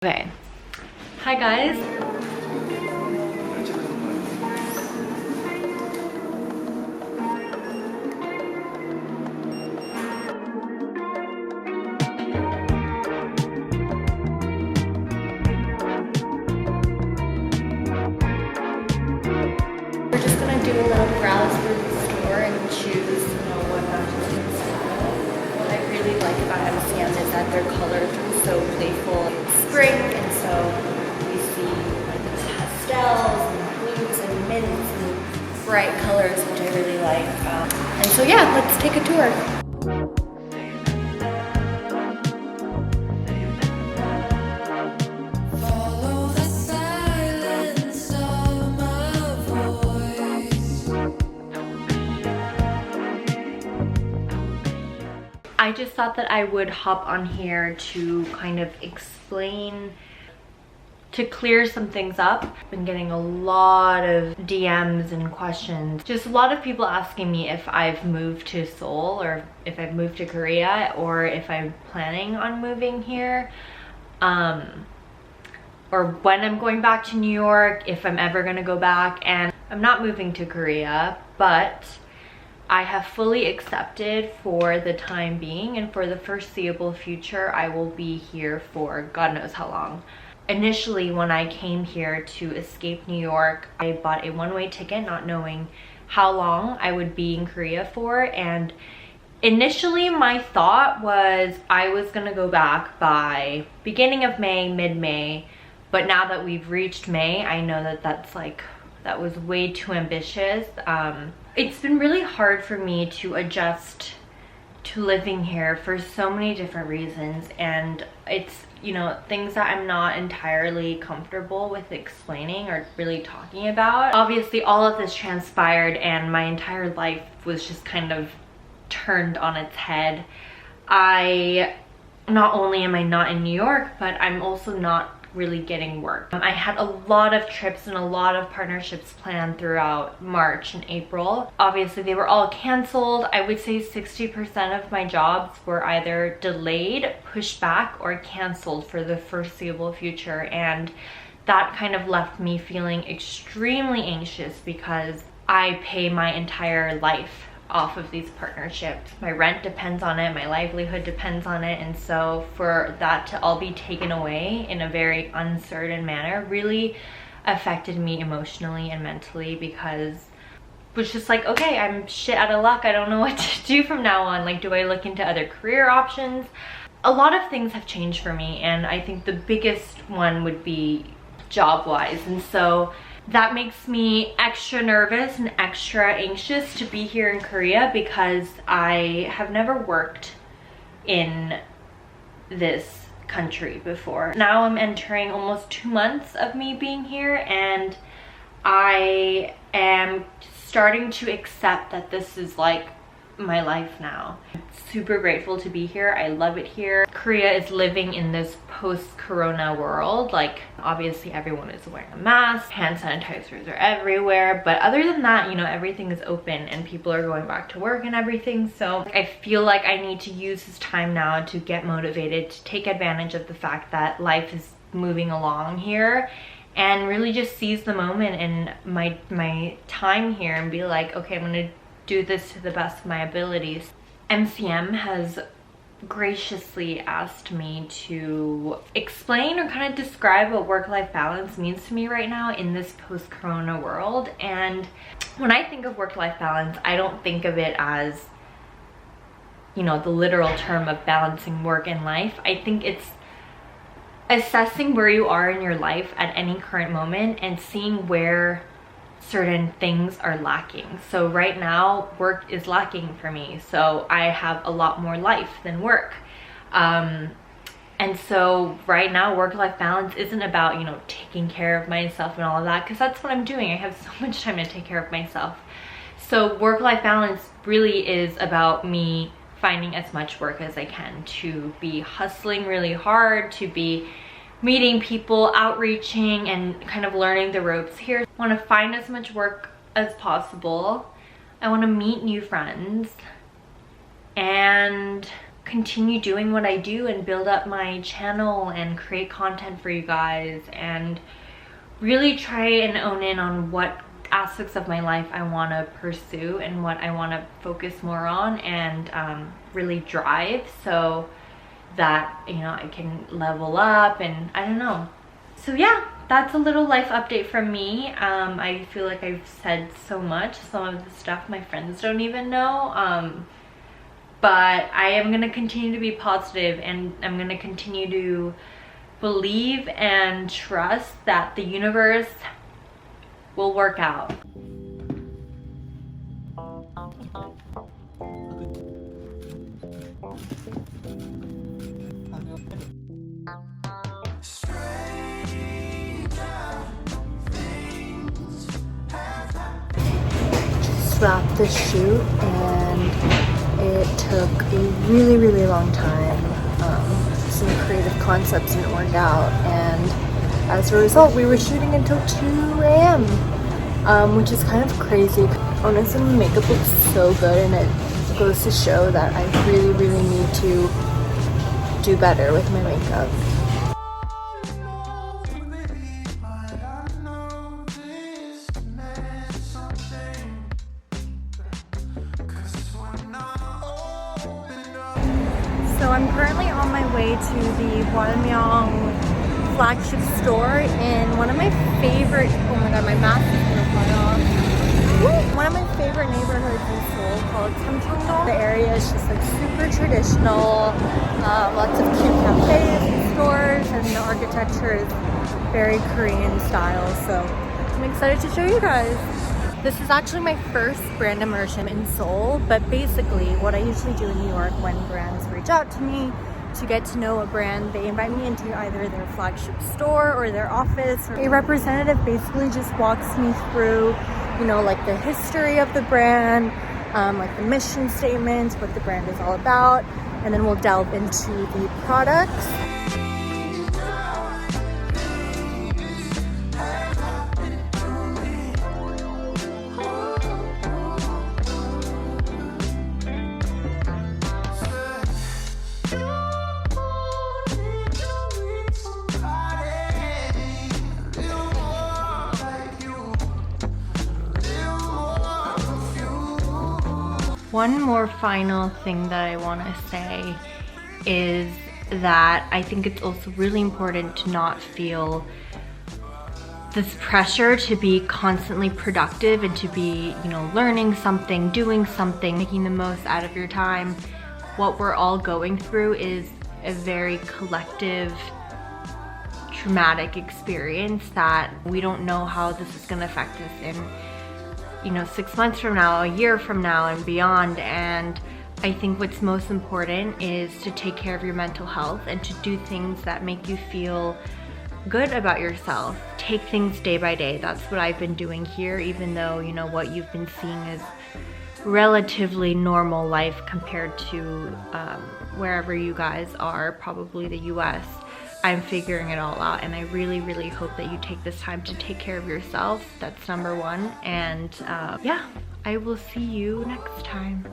Okay. Hi guys. We're just gonna do a little browse through the store and choose, what matches in style. What I really like about MCM is that their colors are so playful. It's spring, and so we see like the pastels and blues and mints and bright colors, which I really like. And so yeah, let's take a tour. I just thought that I would hop on here to kind of explain, to clear some things up. I've been getting a lot of DMs and questions. Just a lot of people asking me if I've moved to Seoul or if I've moved to Korea or if I'm planning on moving here. Or when I'm going back to New York, if I'm ever gonna go back. And I'm not moving to Korea, but I have fully accepted for the time being, and for the foreseeable future, I will be here for God knows how long. Initially, when I came here to escape New York, I bought a one-way ticket not knowing how long I would be in Korea for. And initially, my thought was I was gonna go back by beginning of May, mid-May. But now that we've reached May, I know that that was way too ambitious. It's been really hard for me to adjust to living here for so many different reasons, and it's, things that I'm not entirely comfortable with explaining or really talking about. Obviously, all of this transpired and my entire life was just kind of turned on its head. Not only am I not in New York, but I'm also not really getting work. I had a lot of trips and a lot of partnerships planned throughout March and April. Obviously, they were all canceled. I would say 60% of my jobs were either delayed, pushed back, or canceled for the foreseeable future. And that kind of left me feeling extremely anxious because I pay my entire life off of these partnerships. My rent depends on it, my livelihood depends on it, and so for that to all be taken away in a very uncertain manner really affected me emotionally and mentally, because it was just like, okay, I'm shit out of luck. I don't know what to do from now on. Like, do I look into other career options? A lot of things have changed for me, and I think the biggest one would be job-wise, and so that makes me extra nervous and extra anxious to be here in Korea because I have never worked in this country before. Now I'm entering almost 2 months of me being here, and I am starting to accept that this is like my life now. I'm super grateful to be here. I love it here. Korea is living in this post-corona world. Like, obviously everyone is wearing a mask, hand sanitizers are everywhere, but other than that, everything is open and people are going back to work and everything. So I feel like I need to use this time now to get motivated, to take advantage of the fact that life is moving along here, and really just seize the moment and my time here and be like, okay, I'm gonna do this to the best of my abilities. MCM has graciously asked me to explain or kind of describe what work-life balance means to me right now in this post-corona world. And when I think of work-life balance, I don't think of it as, the literal term of balancing work and life. I think it's assessing where you are in your life at any current moment and seeing where certain things are lacking. So right now, work is lacking for me. So I have a lot more life than work. And so right now, work-life balance isn't about, taking care of myself and all of that, because that's what I'm doing. I have so much time to take care of myself. So work-life balance really is about me finding as much work as I can, to be hustling really hard, to be meeting people, outreaching, and kind of learning the ropes here. I want to find as much work as possible. I want to meet new friends and continue doing what I do and build up my channel and create content for you guys and really try and own in on what aspects of my life I want to pursue and what I want to focus more on and really drive so that, you know, I can level up and I don't know. So yeah, that's a little life update from me. I feel like I've said so much, some of the stuff my friends don't even know. But I am going to continue to be positive and I'm going to continue to believe and trust that the universe will work out. Just wrapped the shoot and it took a really long time. Some creative concepts didn't work out and as a result we were shooting until 2 a.m. Which is kind of crazy. Honestly, my makeup looks so good and it goes to show that I really need to do better with my makeup. So I'm currently on my way to the Hwammyong flagship store in one of my favorite, oh my god, my mask is gonna fly off. Woo! One of my favorite neighborhoods in Seoul called Samcheongdo. The area is just like super traditional, lots of cute cafes and stores, and the architecture is very Korean style, so I'm excited to show you guys. This is actually my first brand immersion in Seoul, but basically what I usually do in New York when brands reach out to me to get to know a brand, they invite me into either their flagship store or their office. A representative basically just walks me through, you know, like the history of the brand, like the mission statements, what the brand is all about, and then we'll delve into the products. One more final thing that I want to say is that I think it's also really important to not feel this pressure to be constantly productive and to be, you know, learning something, doing something, making the most out of your time. What we're all going through is a very collective, traumatic experience that we don't know how this is going to affect us in, you know, 6 months from now, a year from now and beyond. And I think what's most important is to take care of your mental health and to do things that make you feel good about yourself. Take things day by day. That's what I've been doing here, even though, you know, what you've been seeing is relatively normal life compared to wherever you guys are, probably the US. I'm figuring it all out, and I really hope that you take this time to take care of yourself. That's number one. And yeah, I will see you next time.